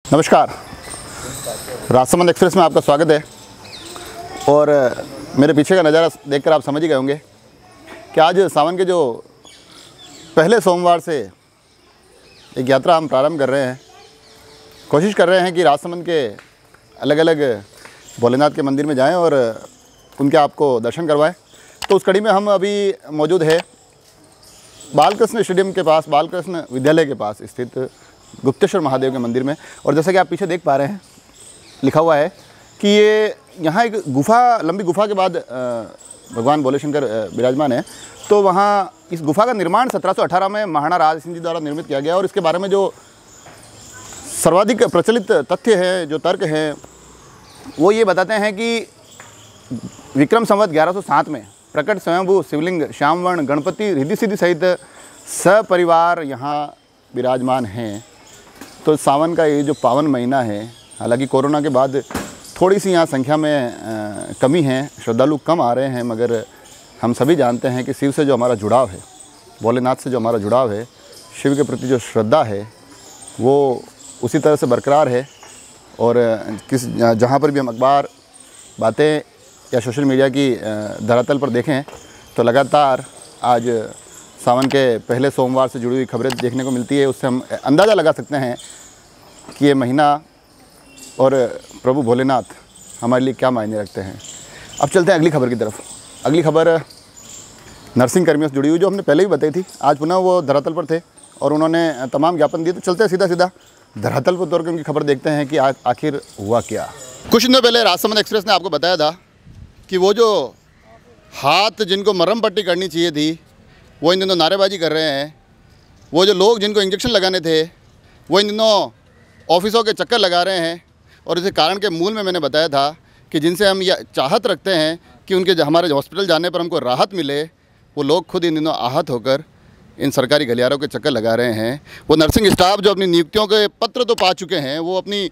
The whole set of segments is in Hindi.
नमस्कार, राजसमंद एक्सप्रेस में आपका स्वागत है। और मेरे पीछे का नज़ारा देखकर आप समझ ही गए होंगे कि आज सावन के जो पहले सोमवार से एक यात्रा हम प्रारंभ कर रहे हैं। कोशिश कर रहे हैं कि राजसमंद के अलग अलग भोलेनाथ के मंदिर में जाएं और उनके आपको दर्शन करवाएं। तो उस कड़ी में हम अभी मौजूद है बालकृष्ण स्टेडियम के पास, बालकृष्ण विद्यालय के पास स्थित गुप्तेश्वर महादेव के मंदिर में। और जैसा कि आप पीछे देख पा रहे हैं, लिखा हुआ है कि ये यहाँ एक गुफा, लंबी गुफा के बाद भगवान भोले शंकर विराजमान है। तो वहाँ इस गुफा का निर्माण 1718 में महाराणा राज सिंह जी द्वारा निर्मित किया गया। और इसके बारे में जो सर्वाधिक प्रचलित तथ्य है, जो तर्क हैं, वो ये बताते हैं कि विक्रम संवत 1107 में प्रकट स्वयंभू शिवलिंग श्यामवर्ण गणपति रिद्धि सिद्धि सहित सपरिवार यहाँ विराजमान हैं। तो सावन का ये जो पावन महीना है, हालांकि कोरोना के बाद थोड़ी सी यहाँ संख्या में कमी है, श्रद्धालु कम आ रहे हैं, मगर हम सभी जानते हैं कि शिव से जो हमारा जुड़ाव है, भोलेनाथ से जो हमारा जुड़ाव है, शिव के प्रति जो श्रद्धा है, वो उसी तरह से बरकरार है। और जहाँ पर भी हम अखबार, बातें या सोशल मीडिया की धरातल पर देखें तो लगातार आज सावन के पहले सोमवार से जुड़ी हुई खबरें देखने को मिलती है। उससे हम अंदाज़ा लगा सकते हैं कि ये महीना और प्रभु भोलेनाथ हमारे लिए क्या मायने रखते हैं। अब चलते हैं अगली खबर की तरफ। अगली खबर नर्सिंग कर्मियों से जुड़ी हुई, जो हमने पहले भी बताई थी। आज पुनः वो धरातल पर थे और उन्होंने तमाम ज्ञापन दिए। तो चलते हैं सीधा धरातल पर तौर पर उनकी खबर देखते हैं कि आखिर हुआ क्या। कुछ दिनों पहले राजसमंद एक्सप्रेस ने आपको बताया था कि वो जो हाथ जिनको मरहम पट्टी करनी चाहिए थी, वो इन दिनों नारेबाजी कर रहे हैं। वो जो लोग जिनको इंजेक्शन लगाने थे, वो इन दिनों ऑफिसों के चक्कर लगा रहे हैं। और इस कारण के मूल में मैंने बताया था कि जिनसे हम यह चाहत रखते हैं कि उनके हमारे हॉस्पिटल जाने पर हमको राहत मिले, वो लोग खुद इन दिनों आहत होकर इन सरकारी गलियारों के चक्कर लगा रहे हैं। वो नर्सिंग स्टाफ जो अपनी नियुक्तियों के पत्र तो पा चुके हैं, वो अपनी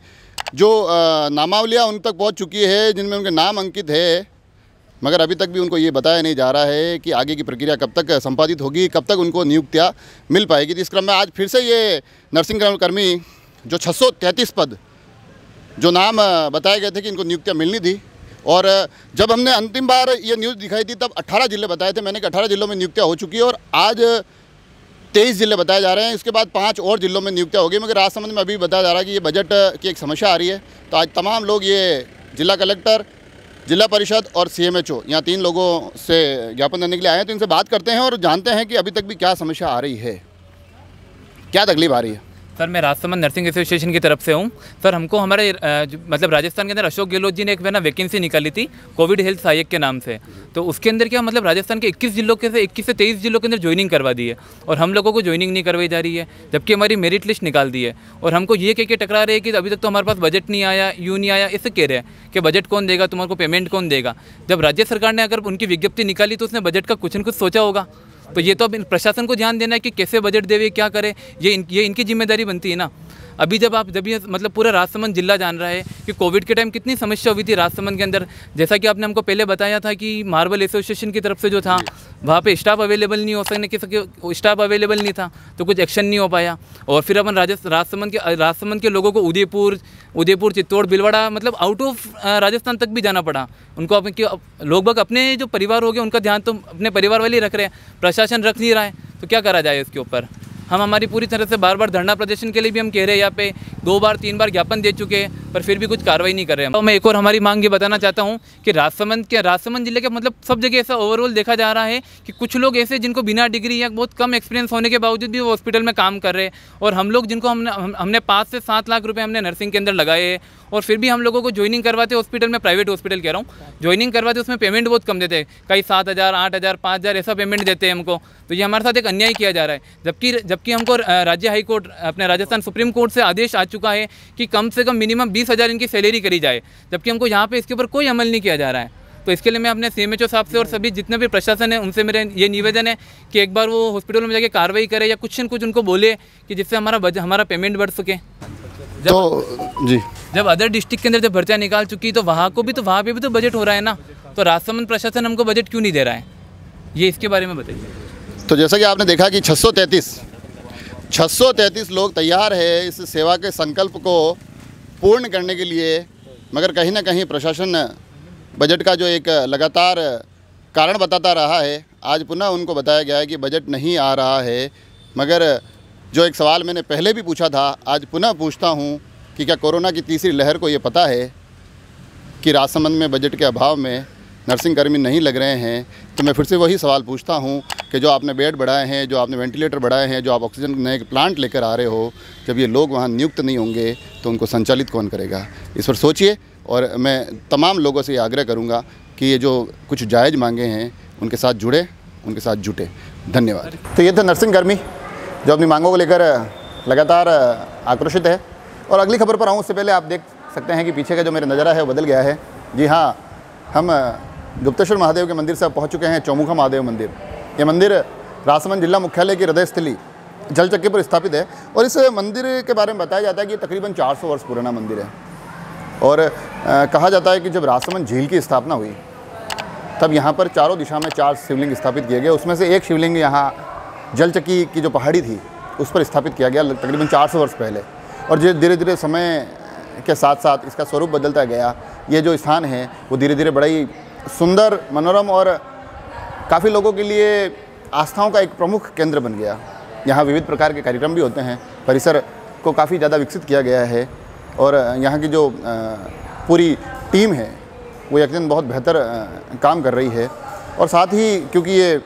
जो नामावलियाँ उन तक पहुँच चुकी है जिनमें उनके नाम अंकित है, मगर अभी तक भी उनको ये बताया नहीं जा रहा है कि आगे की प्रक्रिया कब तक संपादित होगी, कब तक उनको नियुक्तियाँ मिल पाएगी। तो इस क्रम में आज फिर से ये नर्सिंग कर्मी जो 633 पद जो नाम बताए गए थे कि इनको नियुक्तियाँ मिलनी थी, और जब हमने अंतिम बार ये न्यूज़ दिखाई थी तब 18 जिले बताए थे मैंने कि 18 जिलों में नियुक्तियाँ हो चुकी है, और आज 23 जिले बताए जा रहे हैं। इसके बाद 5 और जिलों में नियुक्तियाँ होगी। मगर राजसमंद में अभी बताया जा रहा है कि ये बजट की एक समस्या आ रही है। तो आज तमाम लोग, ये जिला कलेक्टर, जिला परिषद और CMHO, यहाँ 3 लोगों से ज्ञापन देने के लिए आए हैं। तो इनसे बात करते हैं और जानते हैं कि अभी तक भी क्या समस्या आ रही है, क्या तकलीफ आ रही है। सर, मैं राजसमंद नर्सिंग एसोसिएशन की तरफ से हूँ। सर, हमको हमारे मतलब राजस्थान के अंदर अशोक गहलोत जी ने एक ना वैकेंसी निकाली थी कोविड हेल्थ सहायक के नाम से। तो उसके अंदर क्या मतलब राजस्थान के 21 जिलों के से 21 से 23 जिलों के अंदर ज्वाइनिंग करवा दी है, और हम लोगों को ज्वाइनिंग नहीं करवाई जा रही है, जबकि हमारी मेरिट लिस्ट निकाल दी है। और हमको ये कह के टकरा रहे हैं कि अभी तक तो हमारे पास बजट नहीं आया, यूँ नहीं आया। इससे कह रहे हैं कि बजट कौन देगा, तुम्हारे को पेमेंट कौन देगा। जब राज्य सरकार ने अगर उनकी विज्ञप्ति निकाली तो उसने बजट का कुछ न कुछ सोचा होगा। तो ये तो अब प्रशासन को ध्यान देना है कि कैसे बजट देवे, क्या करे, ये इनकी जिम्मेदारी बनती है ना। अभी जब ये मतलब पूरा राजसमंद जिला जान रहा है कि कोविड के टाइम कितनी समस्या हुई थी राजसमंद के अंदर। जैसा कि आपने हमको पहले बताया था कि मार्बल एसोसिएशन की तरफ से जो था, वहाँ पे स्टाफ अवेलेबल नहीं हो सकने कि स्टाफ अवेलेबल नहीं था, तो कुछ एक्शन नहीं हो पाया। और फिर अपन राजसमंद के लोगों को उदयपुर, चित्तौड़, भीलवाड़ा, मतलब आउट ऑफ राजस्थान तक भी जाना पड़ा उनको। लोग बाग अपने जो परिवार हो गए उनका ध्यान तो अपने परिवार वाले ही रख रहे हैं, प्रशासन रख नहीं रहा है। तो क्या करा जाए इसके ऊपर। हम हमारी पूरी तरह से बार धरना प्रदर्शन के लिए भी हम कह रहे हैं, यहाँ पे 2 बार 3 बार ज्ञापन दे चुके हैं, पर फिर भी कुछ कार्रवाई नहीं कर रहे हैं। तो मैं एक और हमारी मांग ये बताना चाहता हूँ कि राजसमंद जिले के मतलब सब जगह ऐसा ओवरऑल देखा जा रहा है कि कुछ लोग ऐसे जिनको बिना डिग्री या बहुत कम एक्सपीरियंस होने के बावजूद भी वो हॉस्पिटल में काम कर रहे हैं, और हम लोग जिनको हमने 5 से 7 लाख रुपये हमने नर्सिंग के अंदर लगाए, और फिर भी हम लोगों को ज्वाइनिंग करवाते हॉस्पिटल में, प्राइवेट हॉस्पिटल कह रहा हूँ, ज्वाइनिंग करवाते उसमें पेमेंट बहुत कम देते हैं, कई 7,000, 8,000, 5,000 ऐसा पेमेंट देते हैं हमको। तो ये हमारे साथ एक अन्याय किया जा रहा है। जबकि हमको राज्य हाई कोर्ट, अपने राजस्थान सुप्रीम कोर्ट से आदेश आ चुका है कि कम से कम मिनिमम 20,000 इनकी सैलरी करी जाए, जबकि हमको यहाँ पे इसके ऊपर कोई अमल नहीं किया जा रहा है। तो इसके लिए मैं अपने CMHO साहब से और सभी जितने भी प्रशासन है उनसे मेरे ये निवेदन है कि एक बार वो हॉस्पिटल में जाके कार्रवाई करे या कुछ न कुछ उनको बोले कि जिससे हमारा पेमेंट बढ़ सके। जब अदर डिस्ट्रिक्ट के अंदर जब भर्तियाँ निकाल चुकी तो वहाँ पे भी तो बजट हो रहा है ना। तो राजसमंद प्रशासन हमको बजट क्यों नहीं दे रहा है, ये इसके बारे में बताइए। तो जैसा कि आपने देखा कि 633 लोग तैयार है इस सेवा के संकल्प को पूर्ण करने के लिए, मगर कहीं ना कहीं प्रशासन बजट का जो एक लगातार कारण बताता रहा है, आज पुनः उनको बताया गया है कि बजट नहीं आ रहा है। मगर जो एक सवाल मैंने पहले भी पूछा था, आज पुनः पूछता हूं कि क्या कोरोना की तीसरी लहर को ये पता है कि राजसमंद में बजट के अभाव में नर्सिंग कर्मी नहीं लग रहे हैं? तो मैं फिर से वही सवाल पूछता हूं कि जो आपने बेड बढ़ाए हैं, जो आपने वेंटिलेटर बढ़ाए हैं, जो आप ऑक्सीजन नए प्लांट लेकर आ रहे हो, जब ये लोग वहाँ नियुक्त नहीं होंगे तो उनको संचालित कौन करेगा? इस पर सोचिए। और मैं तमाम लोगों से ये आग्रह करूँगा कि ये जो कुछ जायज़ मांगे हैं उनके साथ जुड़े, उनके साथ जुटे। धन्यवाद। तो ये थे नर्सिंग कर्मी जो अपनी मांगों को लेकर लगातार आक्रोशित है। और अगली खबर पर आऊँ उससे पहले आप देख सकते हैं कि पीछे का जो मेरा नज़ारा है वो बदल गया है। जी हाँ, हम गुप्तेश्वर महादेव के मंदिर से पहुँच चुके हैं चौमुखा महादेव मंदिर। ये मंदिर राजसमंद जिला मुख्यालय की हृदय स्थली जलचक्की पर स्थापित है। और इस मंदिर के बारे में बताया जाता है कि ये तकरीबन 400 वर्ष पुराना मंदिर है। और कहा जाता है कि जब राजसमंद झील की स्थापना हुई तब यहाँ पर चारों दिशा में 4 शिवलिंग स्थापित किए गए। उसमें से एक शिवलिंग यहाँ जलचक्की की जो पहाड़ी थी उस पर स्थापित किया गया तकरीबन 400 वर्ष पहले। और जो धीरे धीरे समय के साथ साथ इसका स्वरूप बदलता गया। ये जो स्थान है वो धीरे धीरे बड़ा ही सुंदर, मनोरम और काफ़ी लोगों के लिए आस्थाओं का एक प्रमुख केंद्र बन गया। यहाँ विविध प्रकार के कार्यक्रम भी होते हैं। परिसर को काफ़ी ज़्यादा विकसित किया गया है। और यहाँ की जो पूरी टीम है वो यकीनन बहुत बेहतर काम कर रही है। और साथ ही क्योंकि ये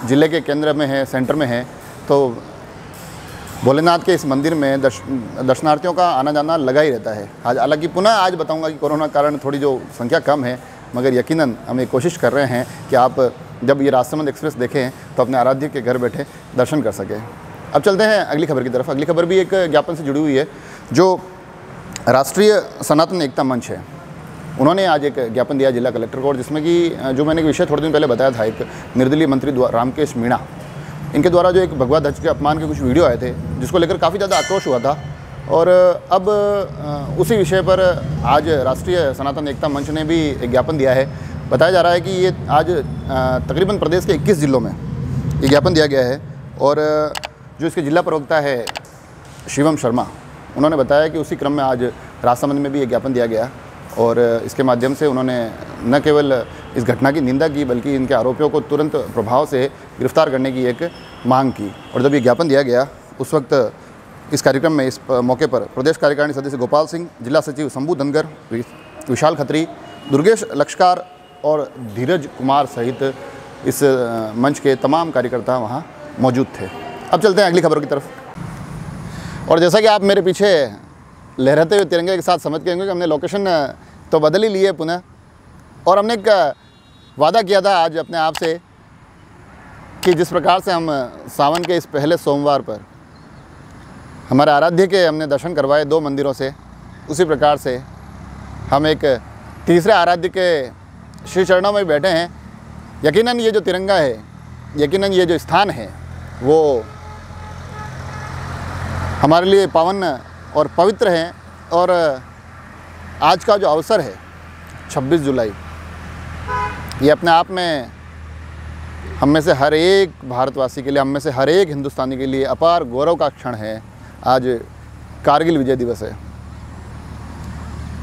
ज़िले के केंद्र में है, सेंटर में है, तो भोलेनाथ के इस मंदिर में दर्शनार्थियों का आना जाना लगा ही रहता है। आज हालांकि पुनः आज बताऊंगा कि कोरोना के कारण थोड़ी जो संख्या कम है, मगर यकीनन हम ये कोशिश कर रहे हैं कि आप जब ये राजसमंद एक्सप्रेस देखें तो अपने आराध्य के घर बैठे दर्शन कर सकें। अब चलते हैं अगली खबर की तरफ। अगली खबर भी एक ज्ञापन से जुड़ी हुई है। जो राष्ट्रीय सनातन एकता मंच है, उन्होंने आज एक ज्ञापन दिया जिला कलेक्टर को, जिसमें कि जो मैंने विषय थोड़े दिन पहले बताया था, एक निर्दलीय मंत्री रामकेश मीणा, इनके द्वारा जो एक भगवा ध्वज के अपमान के कुछ वीडियो आए थे जिसको लेकर काफ़ी ज़्यादा आक्रोश हुआ था। और अब उसी विषय पर आज राष्ट्रीय सनातन एकता मंच ने भी एक ज्ञापन दिया है। बताया जा रहा है कि ये आज तकरीबन प्रदेश के 21 ज़िलों में ये ज्ञापन दिया गया है। और जो इसके जिला प्रवक्ता है शिवम शर्मा, उन्होंने बताया कि उसी क्रम में आज राजसमंद में भी एक ज्ञापन दिया गया। और इसके माध्यम से उन्होंने न केवल इस घटना की निंदा की बल्कि इनके आरोपियों को तुरंत प्रभाव से गिरफ्तार करने की एक मांग की। और जब ये ज्ञापन दिया गया उस वक्त इस कार्यक्रम में, इस मौके पर प्रदेश कार्यकारिणी सदस्य गोपाल सिंह, जिला सचिव शंभू धनगर, विशाल खत्री, दुर्गेश लक्ष्कार और धीरज कुमार सहित इस मंच के तमाम कार्यकर्ता वहाँ मौजूद थे। अब चलते हैं अगली खबर की तरफ। और जैसा कि आप मेरे पीछे लहराते हुए तिरंगे के साथ समझ के होंगे कि हमने लोकेशन तो बदल ही ली है पुनः। और हमने एक वादा किया था आज अपने आप से कि जिस प्रकार से हम सावन के इस पहले सोमवार पर हमारे आराध्य के हमने दर्शन करवाए 2 मंदिरों से, उसी प्रकार से हम एक तीसरे आराध्य के श्री चरणों में बैठे हैं। यकीनन ये जो तिरंगा है, यकीनन ये जो स्थान है, वो हमारे लिए पावन और पवित्र है। और आज का जो अवसर है 26 जुलाई, ये अपने आप में हम में से हर एक भारतवासी के लिए, हम में से हर एक हिंदुस्तानी के लिए अपार गौरव का क्षण है। आज कारगिल विजय दिवस है।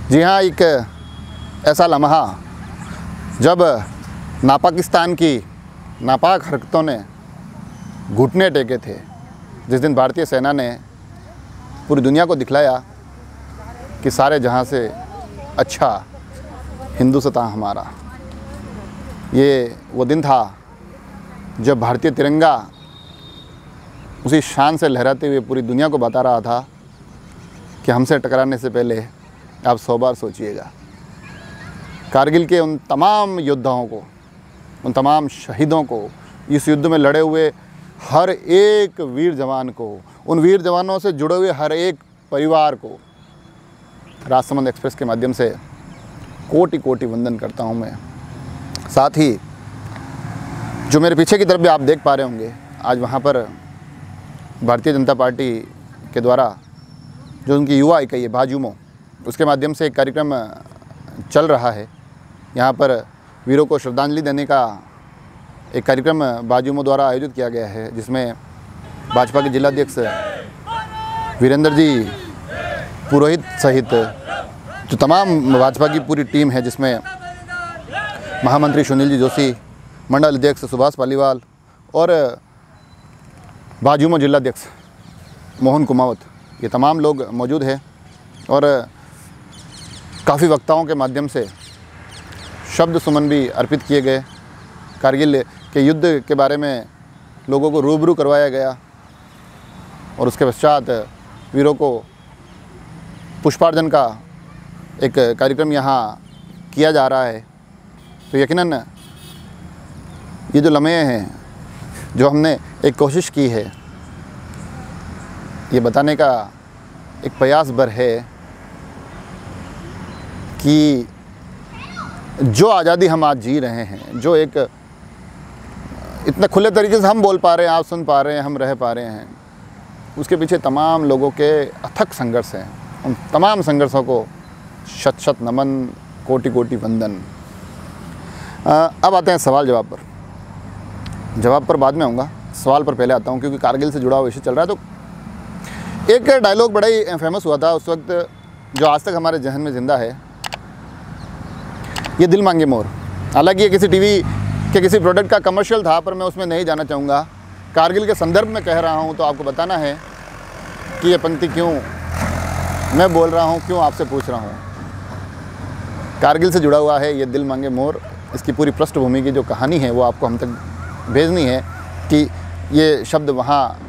जी हाँ, एक ऐसा लम्हा जब नापाकिस्तान की नापाक हरकतों ने घुटने टेके थे, जिस दिन भारतीय सेना ने पूरी दुनिया को दिखलाया कि सारे जहां से अच्छा हिंदुस्तान हमारा। ये वो दिन था जब भारतीय तिरंगा उसी शान से लहराते हुए पूरी दुनिया को बता रहा था कि हमसे टकराने से पहले आप 100 बार सोचिएगा। कारगिल के उन तमाम योद्धाओं को, उन तमाम शहीदों को, इस युद्ध में लड़े हुए हर एक वीर जवान को, उन वीर जवानों से जुड़े हुए हर एक परिवार को राजसमंद एक्सप्रेस के माध्यम से कोटि कोटि वंदन करता हूं मैं। साथ ही जो मेरे पीछे की तरफ भी आप देख पा रहे होंगे, आज वहां पर भारतीय जनता पार्टी के द्वारा जो उनकी युवा इकाई है भाजयुमो, उसके माध्यम से एक कार्यक्रम चल रहा है। यहाँ पर वीरों को श्रद्धांजलि देने का एक कार्यक्रम भाजयुमो द्वारा आयोजित किया गया है, जिसमें भाजपा के जिलाध्यक्ष वीरेंद्र जी पुरोहित सहित जो तमाम भाजपा की पूरी टीम है, जिसमें महामंत्री सुनील जी जोशी, मंडल अध्यक्ष सुभाष पालीवाल और भाजयुमो जिलाध्यक्ष मोहन कुमावत, ये तमाम लोग मौजूद हैं। और काफ़ी वक्ताओं के माध्यम से शब्द सुमन भी अर्पित किए गए। कारगिल के युद्ध के बारे में लोगों को रूबरू करवाया गया और उसके पश्चात वीरों को पुष्पार्जन का एक कार्यक्रम यहाँ किया जा रहा है। तो यकीनन ये जो लम्हे हैं, जो हमने एक कोशिश की है, ये बताने का एक प्रयास भर है कि जो आज़ादी हम आज जी रहे हैं, जो एक इतने खुले तरीके से हम बोल पा रहे हैं, आप सुन पा रहे हैं, हम रह पा रहे हैं, उसके पीछे तमाम लोगों के अथक संघर्ष हैं। उन तमाम संघर्षों को शत शत नमन, कोटि कोटि वंदन। अब आते हैं सवाल जवाब पर। जवाब पर बाद में आऊँगा, सवाल पर पहले आता हूँ, क्योंकि कारगिल से जुड़ा हुआ विषय चल रहा है। तो एक डायलॉग बड़ा ही फेमस हुआ था उस वक्त, जो आज तक हमारे जहन में ज़िंदा है, ये दिल मांगे मोर। हालांकि ये किसी टीवी के किसी प्रोडक्ट का कमर्शियल था, पर मैं उसमें नहीं जाना चाहूँगा। कारगिल के संदर्भ में कह रहा हूँ, तो आपको बताना है कि ये पंक्ति क्यों मैं बोल रहा हूँ, क्यों आपसे पूछ रहा हूँ। कारगिल से जुड़ा हुआ है ये दिल मांगे मोर। इसकी पूरी पृष्ठभूमि की जो कहानी है वो आपको हम तक भेजनी है कि ये शब्द वहाँ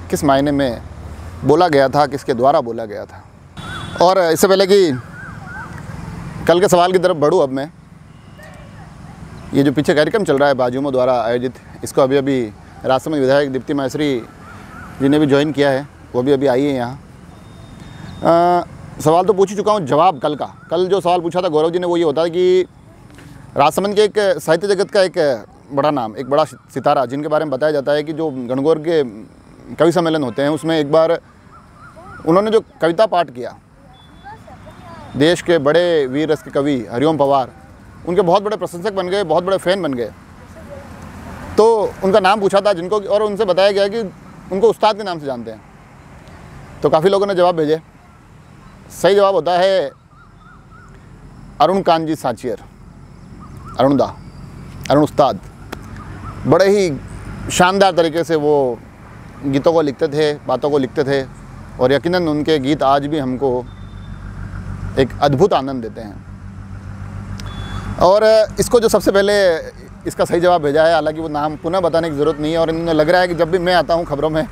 किस मायने में बोला गया था, किसके द्वारा बोला गया था। और इससे पहले कि कल के सवाल की तरफ बढ़ूँ, अब मैं ये जो पीछे कार्यक्रम चल रहा है भाजयुमो द्वारा आयोजित, इसको अभी अभी राजसमंद विधायक दीप्ति माहेश्वरी जी ने भी ज्वाइन किया है, वो भी अभी आई है यहाँ। सवाल तो पूछ ही चुका हूँ, जवाब कल जो सवाल पूछा था गौरव जी ने, वो ये होता है कि राजसमंद के एक साहित्य जगत का एक बड़ा नाम, एक बड़ा सितारा, जिनके बारे में बताया जाता है कि जो गणगौर के कवि सम्मेलन होते हैं, उसमें एक बार उन्होंने जो कविता पाठ किया, देश के बड़े वीर रस के कवि हरिओम पवार उनके बहुत बड़े प्रशंसक बन गए, बहुत बड़े फ़ैन बन गए। तो उनका नाम पूछा था जिनको, और उनसे बताया गया कि उनको उस्ताद के नाम से जानते हैं। तो काफ़ी लोगों ने जवाब भेजे। सही जवाब होता है अरुण कांजी साचियर, अरुण उस्ताद। बड़े ही शानदार तरीके से वो गीतों को लिखते थे, बातों को लिखते थे, और यकीनन उनके गीत आज भी हमको एक अद्भुत आनंद देते हैं। और इसको जो सबसे पहले इसका सही जवाब भेजा है, हालांकि वो नाम पुनः बताने की ज़रूरत नहीं है, और इन्हें लग रहा है कि जब भी मैं आता हूँ खबरों में,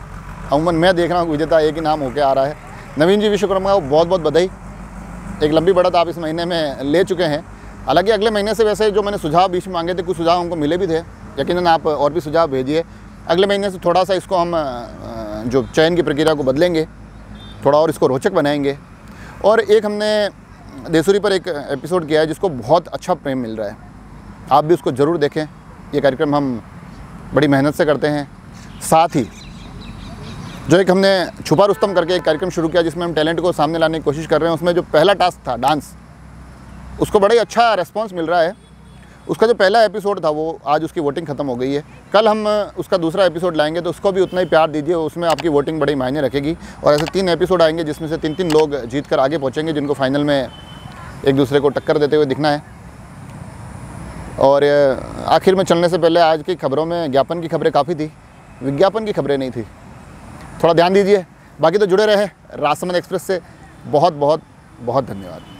अमूमन मैं देख रहा हूँ विजेता एक ही नाम होकर आ रहा है। नवीन जी विश्वकर्मा को बहुत बहुत बधाई। एक लंबी बढ़त आप इस महीने में ले चुके हैं। हालांकि अगले महीने से वैसे जो मैंने सुझाव बीच में मांगे थे, कुछ सुझाव हमको मिले भी थे, यकीनन आप और भी सुझाव भेजिए। अगले महीने से थोड़ा सा इसको हम जो चयन की प्रक्रिया को बदलेंगे, थोड़ा और इसको रोचक बनाएंगे। और एक हमने देसूरी पर एक एपिसोड किया है जिसको बहुत अच्छा प्रेम मिल रहा है, आप भी उसको ज़रूर देखें। ये कार्यक्रम हम बड़ी मेहनत से करते हैं। साथ ही जो एक हमने छुपा रुस्तम करके एक कार्यक्रम शुरू किया, जिसमें हम टैलेंट को सामने लाने की कोशिश कर रहे हैं, उसमें जो पहला टास्क था डांस, उसको बड़ा ही अच्छा रिस्पॉन्स मिल रहा है। उसका जो पहला एपिसोड था वो आज उसकी वोटिंग ख़त्म हो गई है। कल हम उसका दूसरा एपिसोड लाएंगे, तो उसको भी उतना ही प्यार दीजिए, उसमें आपकी वोटिंग बड़ी मायने रखेगी। और ऐसे 3 एपिसोड आएंगे जिसमें से 3 लोग जीत कर आगे पहुँचेंगे, जिनको फाइनल में एक दूसरे को टक्कर देते हुए दिखना है। और आखिर में चलने से पहले आज की खबरों में ज्ञापन की खबरें काफ़ी थी, विज्ञापन की खबरें नहीं थी, थोड़ा ध्यान दीजिए। बाकी तो जुड़े रहे राजसमंद एक्सप्रेस से। बहुत बहुत बहुत धन्यवाद।